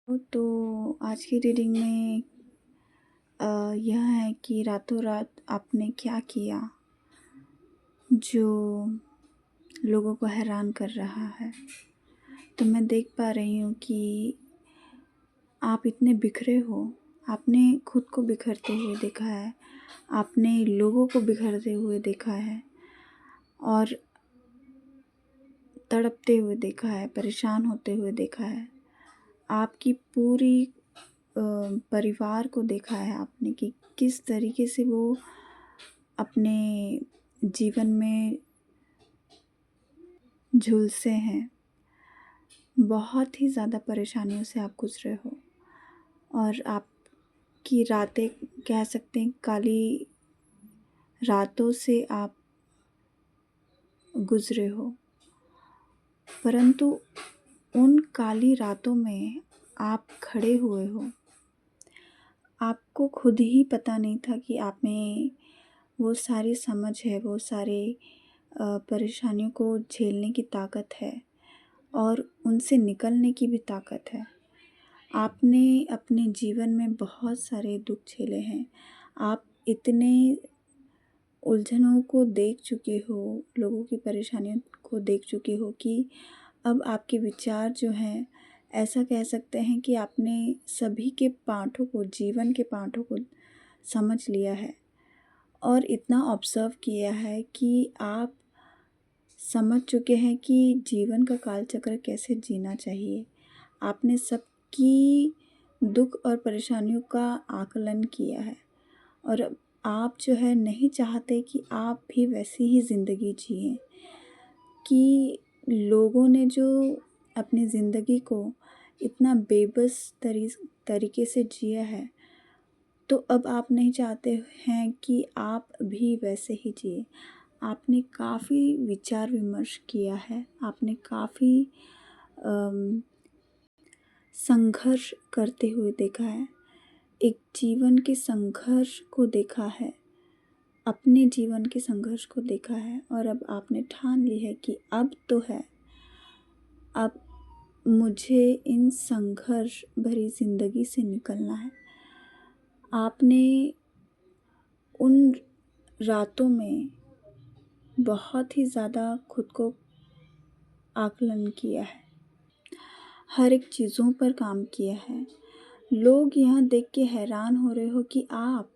तो आज की रीडिंग में यह है कि रातों रात आपने क्या किया जो लोगों को हैरान कर रहा है। तो मैं देख पा रही हूँ कि आप इतने बिखरे हो। आपने खुद को बिखरते हुए देखा है, आपने लोगों को बिखरते हुए देखा है और तड़पते हुए देखा है, परेशान होते हुए देखा है। आपकी पूरी परिवार को देखा है आपने कि किस तरीके से वो अपने जीवन में झुलसे हैं। बहुत ही ज़्यादा परेशानियों से आप गुज़रे हो और आपकी रातें कह सकते हैं काली रातों से आप गुज़रे हो। परंतु उन काली रातों में आप खड़े हुए हो। आपको खुद ही पता नहीं था कि आप में वो सारी समझ है, वो सारे परेशानियों को झेलने की ताकत है और उनसे निकलने की भी ताकत है। आपने अपने जीवन में बहुत सारे दुख झेले हैं। आप इतने उलझनों को देख चुके हो, लोगों की परेशानियों को देख चुके हो कि अब आपके विचार जो हैं, ऐसा कह सकते हैं कि आपने सभी के पाठों को, जीवन के पाठों को समझ लिया है और इतना ऑब्ज़र्व किया है कि आप समझ चुके हैं कि जीवन का कालचक्र कैसे जीना चाहिए। आपने सबकी दुख और परेशानियों का आकलन किया है और अब आप जो है नहीं चाहते कि आप भी वैसी ही ज़िंदगी जिएं कि लोगों ने जो अपनी ज़िंदगी को इतना बेबस तरीके से जिया है, तो अब आप नहीं चाहते हैं कि आप भी वैसे ही जिए। आपने काफ़ी विचार विमर्श किया है, आपने काफ़ी संघर्ष करते हुए देखा है, एक जीवन के संघर्ष को देखा है, अपने जीवन के संघर्ष को देखा है और अब आपने ठान ली है कि अब तो है, अब मुझे इन संघर्ष भरी ज़िंदगी से निकलना है। आपने उन रातों में बहुत ही ज़्यादा खुद को आकलन किया है, हर एक चीज़ों पर काम किया है। लोग यह देख के हैरान हो रहे हो कि आप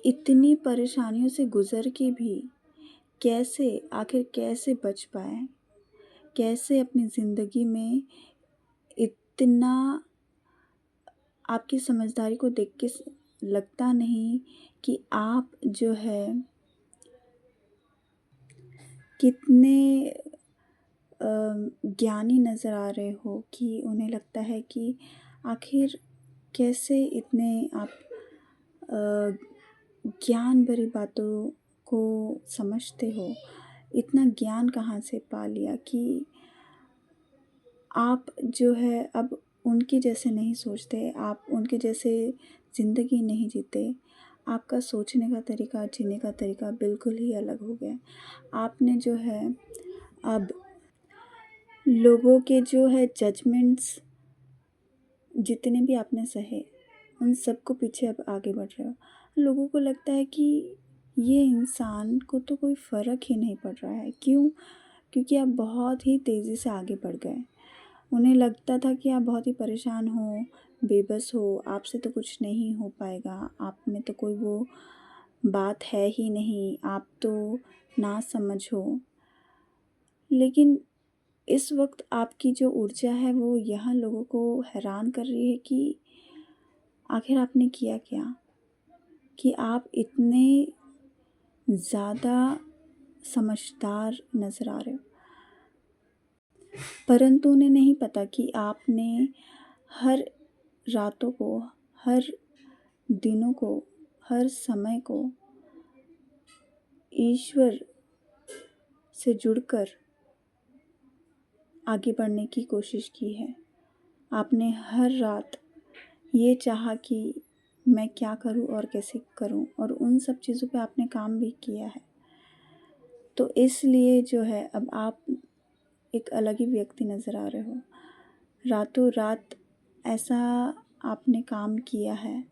इतनी परेशानियों से गुज़र के भी कैसे बच पाए, कैसे अपनी ज़िंदगी में इतना आपकी समझदारी को देख के लगता नहीं कि आप जो है कितने ज्ञानी नज़र आ रहे हो कि उन्हें लगता है कि आखिर कैसे इतने आप ज्ञान भरी बातों को समझते हो। इतना ज्ञान कहाँ से पा लिया कि आप जो है अब उनके जैसे नहीं सोचते, आप उनके जैसे ज़िंदगी नहीं जीते। आपका सोचने का तरीका, जीने का तरीका बिल्कुल ही अलग हो गया। आपने जो है अब लोगों के जो है जजमेंट्स जितने भी आपने सहे, उन सबको पीछे अब आगे बढ़ रहे हो। लोगों को लगता है कि ये इंसान को तो कोई फ़र्क ही नहीं पड़ रहा है। क्यों? क्योंकि आप बहुत ही तेज़ी से आगे बढ़ गए। उन्हें लगता था कि आप बहुत ही परेशान हो, बेबस हो, आपसे तो कुछ नहीं हो पाएगा, आप में तो कोई वो बात है ही नहीं, आप तो नासमझ हो। लेकिन इस वक्त आपकी जो ऊर्जा है वो यहाँ लोगों को हैरान कर रही है कि आखिर आपने किया क्या, कि आप इतने ज़्यादा समझदार नज़र आ रहे हो। परंतु उन्हें नहीं पता कि आपने हर रातों को, हर दिनों को, हर समय को ईश्वर से जुड़कर आगे बढ़ने की कोशिश की है। आपने हर रात ये चाहा कि मैं क्या करूं और कैसे करूं, और उन सब चीज़ों पे आपने काम भी किया है। तो इसलिए जो है अब आप एक अलग ही व्यक्ति नज़र आ रहे हो। रातों रात ऐसा आपने काम किया है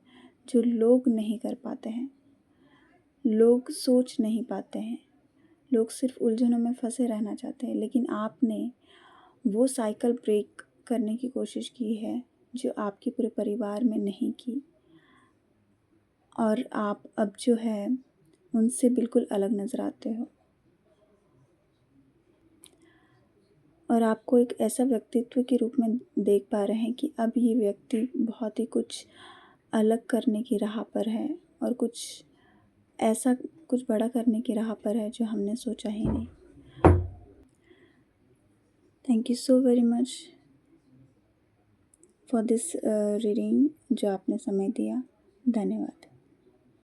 जो लोग नहीं कर पाते हैं, लोग सोच नहीं पाते हैं, लोग सिर्फ उलझनों में फंसे रहना चाहते हैं, लेकिन आपने वो साइकिल ब्रेक करने की कोशिश की है जो आपके पूरे परिवार में नहीं की, और आप अब जो है उनसे बिल्कुल अलग नज़र आते हो। और आपको एक ऐसा व्यक्तित्व के रूप में देख पा रहे हैं कि अब ये व्यक्ति बहुत ही कुछ अलग करने की राह पर है और कुछ ऐसा कुछ बड़ा करने की राह पर है जो हमने सोचा ही नहीं। Thank you so very much for this reading जो आपने समय दिया। धन्यवाद।